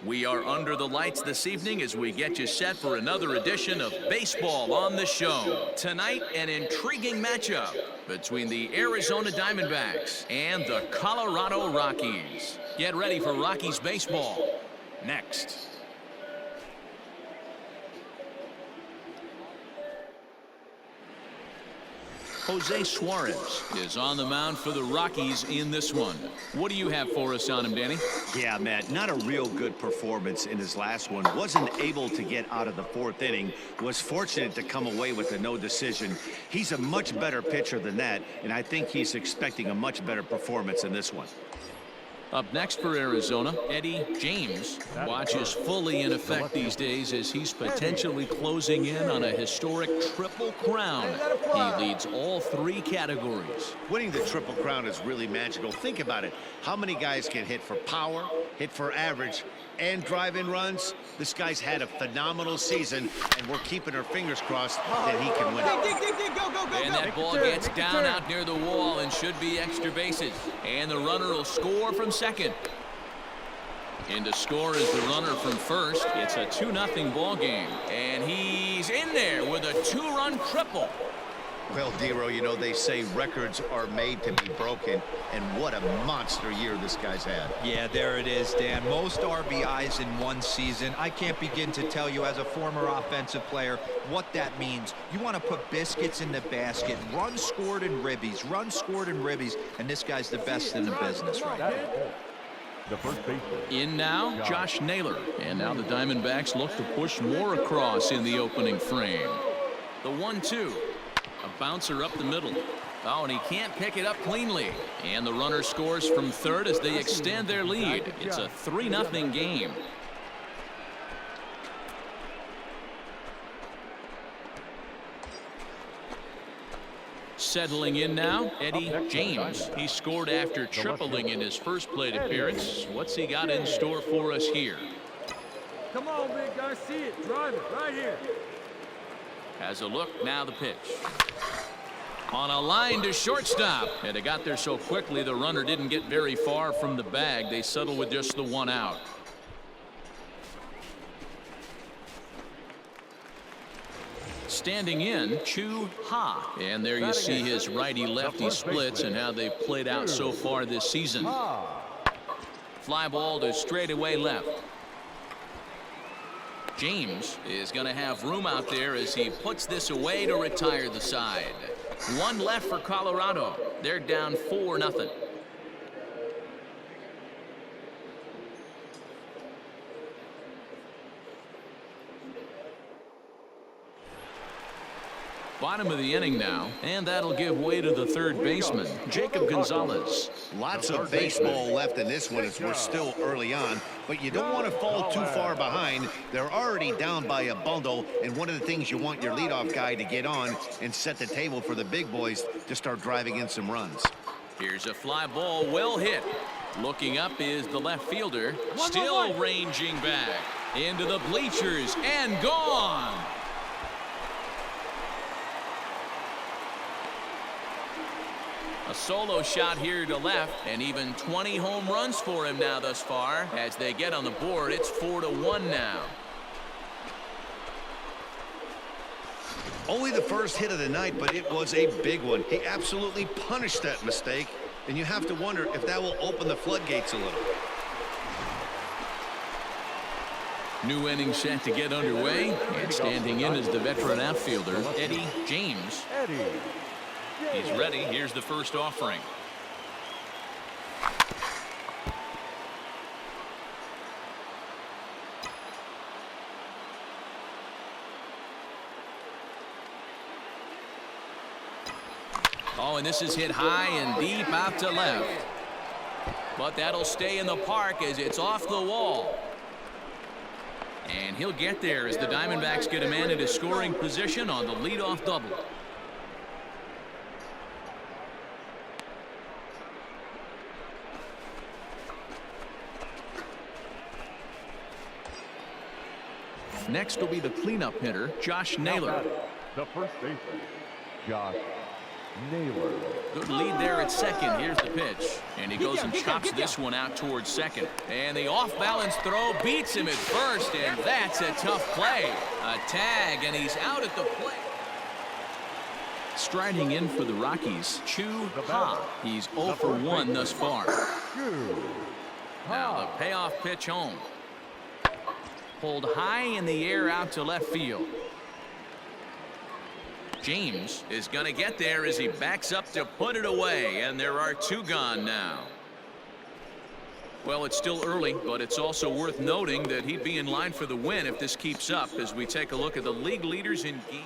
We are under the lights this evening as we get you set for another edition of Baseball on the Show. Tonight, an intriguing matchup between the Arizona Diamondbacks and the Colorado Rockies. Get ready for Rockies baseball next. Jose Suarez is on the mound for the Rockies in this one. What do you have for us on him, Danny? Yeah, Matt, not a real good performance in his last one. Wasn't able to get out of the fourth inning. Was fortunate to come away with a no decision. He's a much better pitcher than that, and I think he's expecting a much better performance in this one. Up next for Arizona, Eddie James watches fully in effect these days as he's potentially closing in on a historic triple crown. He leads all three categories. Winning the triple crown is really magical. Think about it. How many guys can hit for power, hit for average, and drive-in runs? This guy's had a phenomenal season, and we're keeping our fingers crossed that he can win it. And that ball gets down out near the wall and should be extra bases. And the runner will score from second. In to score is the runner from first. It's a 2-0 ball game. And he's in there with a 2-run triple. Well, Dero, you know, they say records are made to be broken, and what a monster year this guy's had. Yeah, there it is, Dan. Most RBIs in one season. I can't begin to tell you as a former offensive player what that means. You want to put biscuits in the basket, runs scored in ribbies, and this guy's the best in the business right now. In now, Josh Naylor. And now the Diamondbacks look to push more across in the opening frame. The 1-2. A bouncer up the middle. Oh, and he can't pick it up cleanly. And the runner scores from third as they extend their lead. It's a 3-0 game. Settling in now, Eddie James. He scored after tripling in his first plate appearance. What's he got in store for us here? Come on, big guy, see it, drive it, right here. Has a look, now the pitch. On a line to shortstop. And it got there so quickly the runner didn't get very far from the bag. They settle with just the one out. Standing in, Chu Ha. And there you see his righty-lefty splits and how they've played out so far this season. Fly ball to straightaway left. James is going to have room out there as he puts this away to retire the side. One left for Colorado. They're down 4-0. Bottom of the inning now, and that'll give way to the third baseman, Jacob Gonzalez. Lots of baseball left in this one as we're still early on, but you don't want to fall too far behind. They're already down by a bundle, and one of the things you want your leadoff guy to get on and set the table for the big boys to start driving in some runs. Here's a fly ball, well hit. Looking up is the left fielder, still ranging back into the bleachers and gone. A solo shot here to left, and even 20 home runs for him now thus far. As they get on the board, it's 4-1 now. Only the first hit of the night, but it was a big one. He absolutely punished that mistake, and you have to wonder if that will open the floodgates a little. New inning set to get underway, and standing in is the veteran outfielder, Eddie James. He's ready. Here's the first offering. Oh, and this is hit high and deep out to left. But that'll stay in the park as it's off the wall. And he'll get there as the Diamondbacks get a man into scoring position on the leadoff double. Next will be the cleanup hitter, Josh Naylor. The first baseman, Josh Good lead there at second. Here's the pitch. And he goes and chops this one out towards second. And the off-balance throw beats him at first, and that's a tough play. A tag, and he's out at the plate. Striding in for the Rockies, Chu Ha. He's 0 for 1 thus far. Now the payoff pitch home. Pulled high in the air out to left field. James is going to get there as he backs up to put it away, and there are 2 gone now. Well, it's still early, but it's also worth noting that he'd be in line for the win if this keeps up as we take a look at the league leaders in game.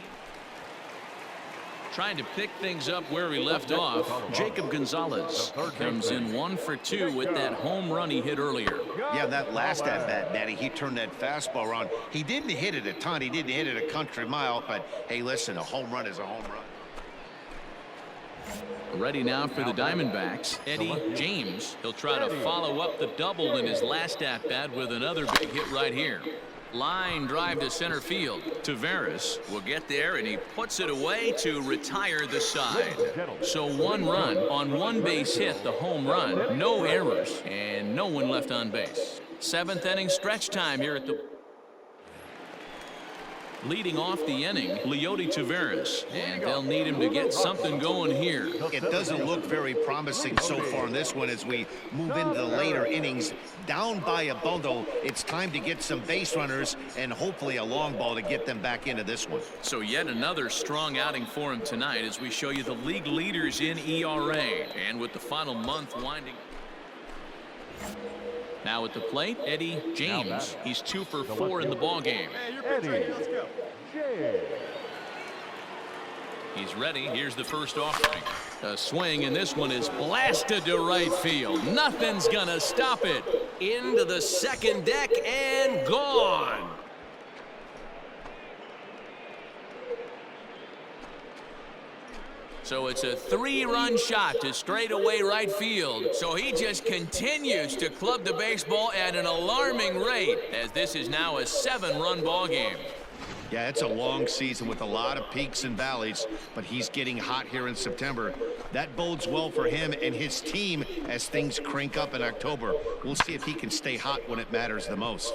Trying to pick things up where he left off, Jacob Gonzalez comes in 1 for 2 with that home run he hit earlier. Yeah, that last at-bat, Matty, he turned that fastball around. He didn't hit it a ton. He didn't hit it a country mile, but hey, listen, a home run is a home run. Ready now for the Diamondbacks, Eddie James. He'll try to follow up the double in his last at-bat with another big hit right here. Line drive to center field. Taveras will get there, and he puts it away to retire the side. So 1 run on 1 base hit, the home run. No errors, and no one left on base. 7th inning stretch time here at the... Leading off the inning, Leody Taveras, and they'll need him to get something going here. It doesn't look very promising so far in this one as we move into the later innings. Down by a bundle, it's time to get some base runners and hopefully a long ball to get them back into this one. So yet another strong outing for him tonight as we show you the league leaders in ERA, and with the final month winding. Now at the plate, Eddie James. He's 2 for 4 in the ballgame. He's ready. Here's the first offering. A swing, and this one is blasted to right field. Nothing's gonna stop it. Into the second deck and gone. So it's a 3-run shot to straightaway right field. So he just continues to club the baseball at an alarming rate, as this is now a 7-run ball game. Yeah, it's a long season with a lot of peaks and valleys, but he's getting hot here in September. That bodes well for him and his team as things crank up in October. We'll see if he can stay hot when it matters the most.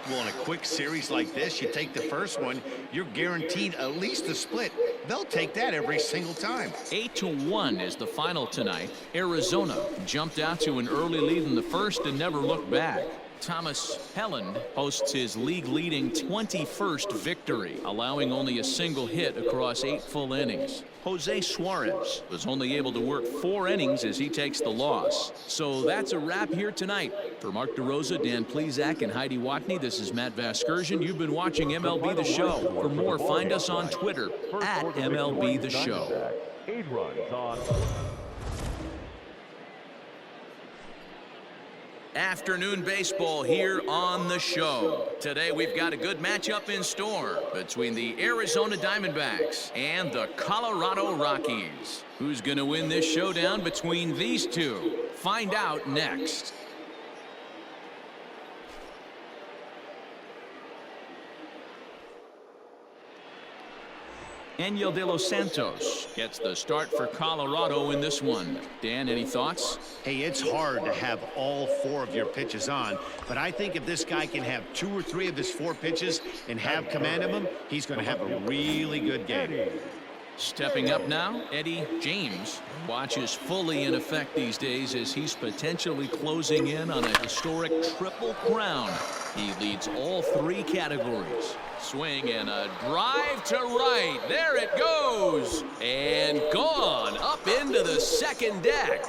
Well, in a quick series like this, you take the first one, you're guaranteed at least a split. They'll take that every single time. 8-1 is the final tonight. Arizona jumped out to an early lead in the first and never looked back. Thomas Helland hosts his league-leading 21st victory, allowing only a single hit across 8 full innings. Jose Suarez was only able to work 4 innings as he takes the loss. So that's a wrap here tonight. For Mark DeRosa, Dan Plesac, and Heidi Watney, this is Matt Vasgersian. You've been watching MLB The Show. For more, find us on Twitter at MLB The Show. 8 runs on. Afternoon baseball here on the show. Today we've got a good matchup in store between the Arizona Diamondbacks and the Colorado Rockies. Who's going to win this showdown between these two? Find out next. Enyel De Los Santos gets the start for Colorado in this one. Dan, any thoughts? Hey, it's hard to have all 4 of your pitches on, but I think if this guy can have 2 or 3 of his 4 pitches and have command of them, he's going to have a really good game. Stepping up now, Eddie James. Watch is fully in effect these days as he's potentially closing in on a historic triple crown. He leads all 3 categories. Swing and a drive to right. There it goes. And gone up into the second deck.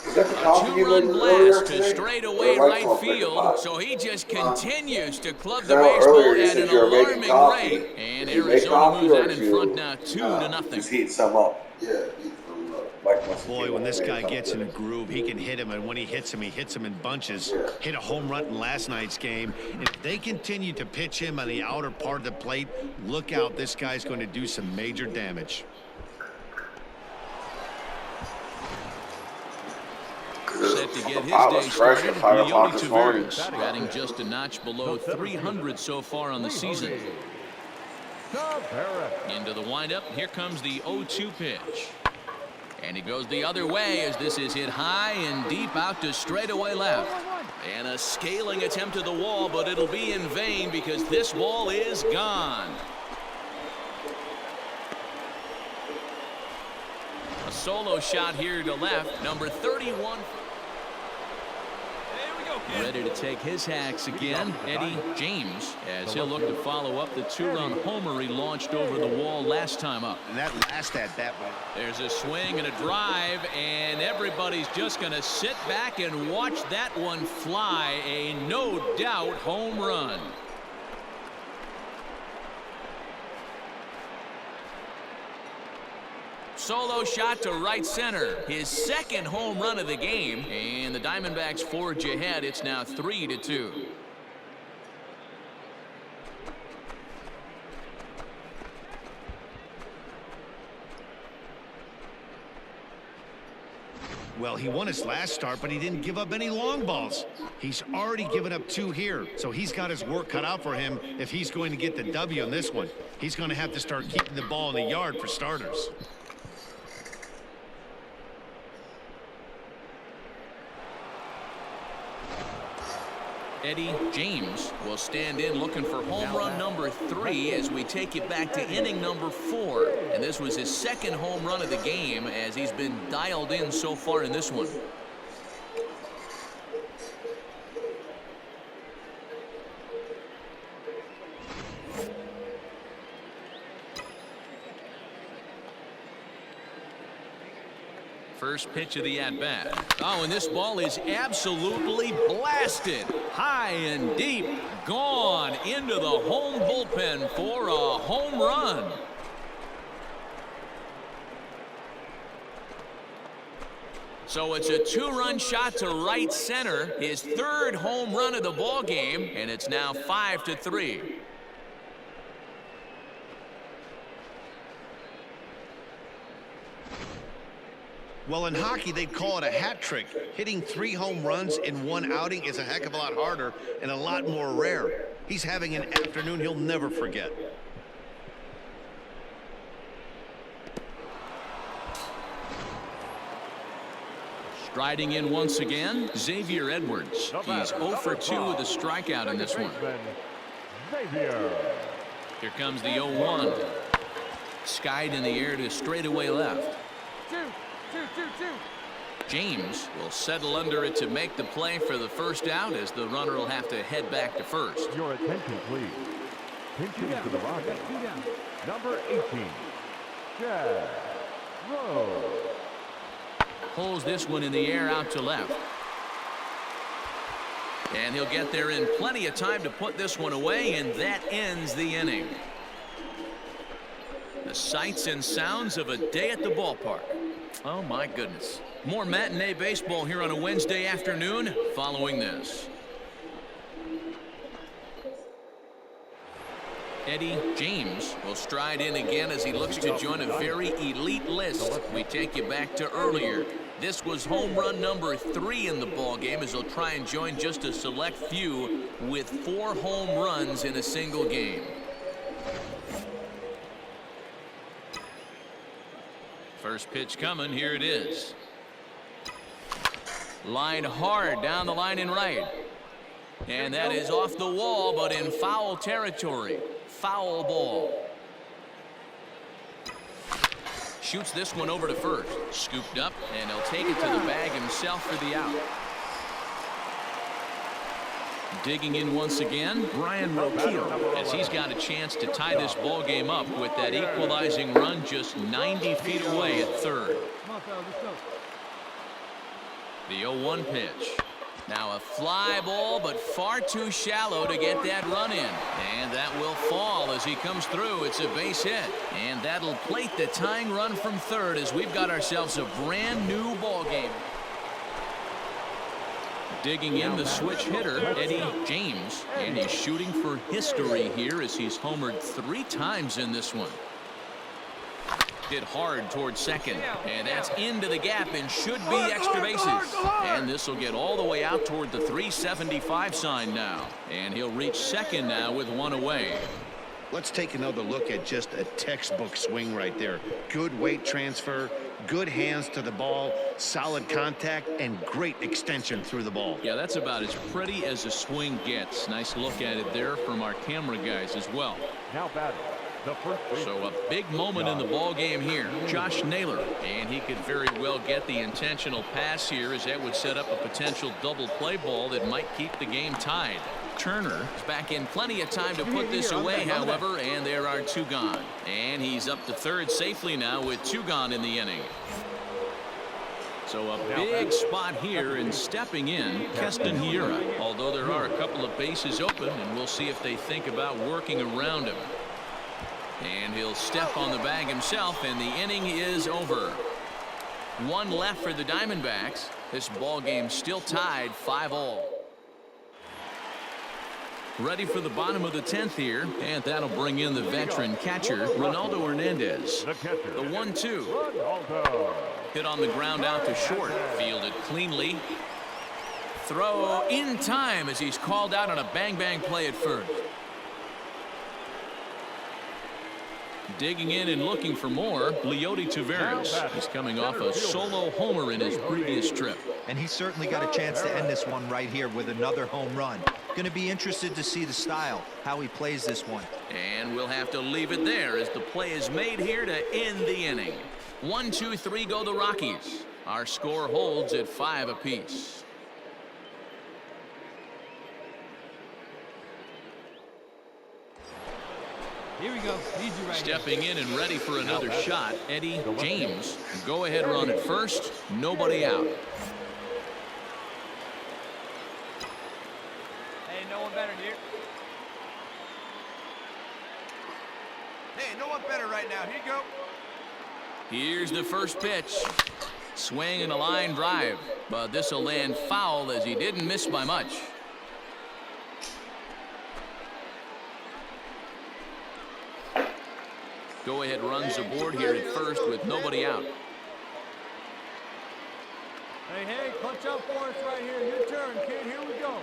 A 2-run blast to straightaway right field, so he just continues to club the baseball at an alarming rate. And Arizona moves out in front now 2-0. Just heat some up. Yeah. Boy, when this guy gets in a groove, he can hit him, and when he hits him in bunches. Hit a home run in last night's game. And if they continue to pitch him on the outer part of the plate, look out, this guy's going to do some major damage. set to get his I day was fresh at started. 5 o'clock Leone this morning. Taveras batting just a notch below 300 so far on the season. Into the windup. Here comes the 0-2 pitch. And he goes the other way as this is hit high and deep out to straightaway left. And a scaling attempt to the wall, but it'll be in vain because this ball is gone. A solo shot here to left, number 31. Ready to take his hacks again, Eddie James, as he'll look to follow up the 2-run homer he launched over the wall last time up. And that last at-bat. There's a swing and a drive, and everybody's just going to sit back and watch that one fly. A no-doubt home run. Solo shot to right center. His second home run of the game. And the Diamondbacks forge ahead. It's now 3-2. Well, he won his last start, but he didn't give up any long balls. He's already given up 2 here, so he's got his work cut out for him if he's going to get the W on this one. He's going to have to start keeping the ball in the yard for starters. Eddie James will stand in looking for home run number 3 as we take it back to inning number 4. And this was his second home run of the game as he's been dialed in so far in this one. First pitch of the at-bat. Oh, and this ball is absolutely blasted. High and deep. Gone into the home bullpen for a home run. So it's a 2-run shot to right center. His 3rd home run of the ball game, and it's now 5-3. Well, in hockey, they'd call it a hat trick. Hitting 3 home runs in 1 outing is a heck of a lot harder and a lot more rare. He's having an afternoon he'll never forget. Striding in once again, Xavier Edwards. He's 0 for 2 with a strikeout in this one. Here comes the 0-1. Skied in the air to straightaway left. James will settle under it to make the play for the first out as the runner will have to head back to first. Your attention, please. Pitching to the Rockies. Number 18, Chad Rose. Pulls this one in the air out to left. And he'll get there in plenty of time to put this one away, and that ends the inning. The sights and sounds of a day at the ballpark. Oh, my goodness. More matinee baseball here on a Wednesday afternoon following this. Eddie James will stride in again as he looks to join a very elite list. We take you back to earlier. This was home run number 3 in the ballgame as he'll try and join just a select few with 4 home runs in a single game. First pitch coming. Here it is. Line hard down the line in right. And that is off the wall, but in foul territory. Foul ball. Shoots this one over to first. Scooped up, and he'll take it to the bag himself for the out. Digging in once again, Brian Rockies, as he's got a chance to tie this ball game up with that equalizing run just 90 feet away at third. The 0-1 pitch. Now a fly ball, but far too shallow to get that run in. And that will fall as he comes through. It's a base hit. And that'll plate the tying run from third as we've got ourselves a brand new ball game. Digging in the switch hitter, Eddie James. And he's shooting for history here as he's homered 3 times in this one. Hit hard towards second, and that's into the gap and should be extra bases. And this will get all the way out toward the 375 sign now, and he'll reach second now with one away. Let's take another look at just a textbook swing right there. Good weight transfer, good hands to the ball, solid contact, and great extension through the ball. Yeah, that's about as pretty as a swing gets. Nice look at it there from our camera guys as well. Now batting, the first baseman. So a big moment in the ball game here. Josh Naylor, and he could very well get the intentional pass here, as that would set up a potential double play ball that might keep the game tied. Turner is back in plenty of time to put this away, however, and there are two gone. And he's up to third safely now with two gone in the inning. So a big spot here, and stepping in, Keston Hiura. Although there are a couple of bases open, and we'll see if they think about working around him. And he'll step on the bag himself, and the inning is over. One left for the Diamondbacks. This ball game still tied 5-all. Ready for the bottom of the 10th here, and that'll bring in the veteran catcher, Ronaldo Hernandez. The catcher, The 1-2. Ronaldo. Hit on the ground out to short. Fielded cleanly. Throw in time as he's called out on a bang-bang play at first. Digging in and looking for more, Leody Taveras. He's coming off a solo homer in his previous trip. And he's certainly got a chance to end this one right here with another home run. Going to be interested to see the style, how he plays this one. And we'll have to leave it there as the play is made here to end the inning. 1, 2, 3 go the Rockies. Our score holds at 5 apiece. Here we go. Need you right Stepping in and ready for another shot, Eddie James. Go ahead run at first. Nobody out. Hey, no one better here. Hey, no one better right now. Here you go. Here's the first pitch. Swing and a line drive. But this will land foul as he didn't miss by much. Go ahead runs aboard here at first with nobody out. Hey, clutch up for us right here. Your turn, kid. Here we go.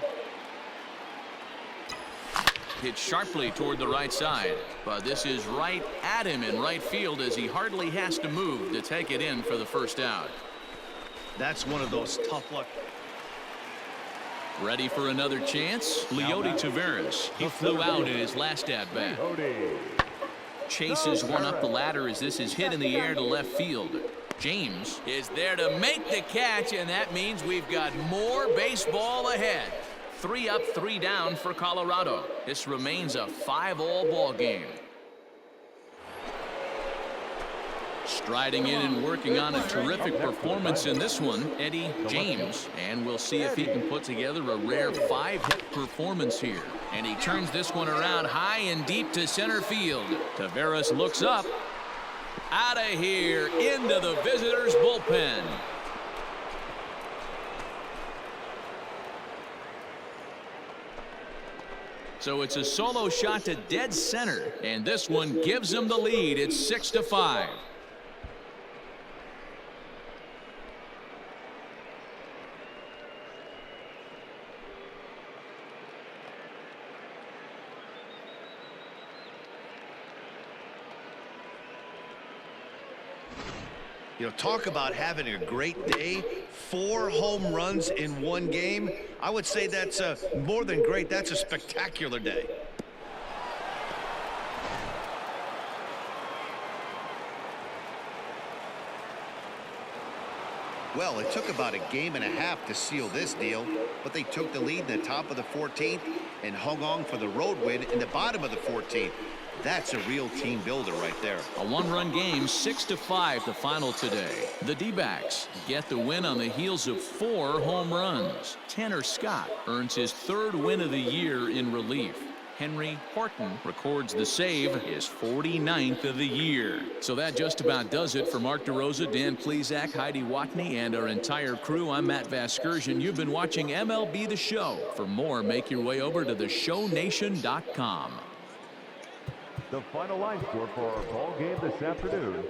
Hit sharply toward the right side, but this is right at him in right field as he hardly has to move to take it in for the first out. That's one of those tough luck. Ready for another chance? Leody Taveras. He flew out in his last at-bat. Chases one up the ladder as this is hit in the air to left field. James is there to make the catch, and that means we've got more baseball ahead. 3 up, 3 down for Colorado. This remains a 5-all ball game. Striding in and working on a terrific performance in this one, Eddie James. And we'll see if he can put together a rare 5-hit performance here. And he turns this one around high and deep to center field. Taveras looks up. Out of here into the visitors' bullpen. So it's a solo shot to dead center, and this one gives him the lead. It's 6-5. You know, talk about having a great day. 4 home runs in one game. I would say that's more than great. That's a spectacular day. Well, it took about a game and a half to seal this deal, but they took the lead in the top of the 14th and hung on for the road win in the bottom of the 14th. That's a real team builder right there. A 1-run game, 6-5 the final today. The D-backs get the win on the heels of 4 home runs. Tanner Scott earns his 3rd win of the year in relief. Henry Horton records the save, his 49th of the year. So that just about does it for Mark DeRosa, Dan Plesac, Heidi Watney, and our entire crew. I'm Matt Vasgersian. You've been watching MLB The Show. For more, make your way over to theshownation.com. The final line score for our ball game this afternoon.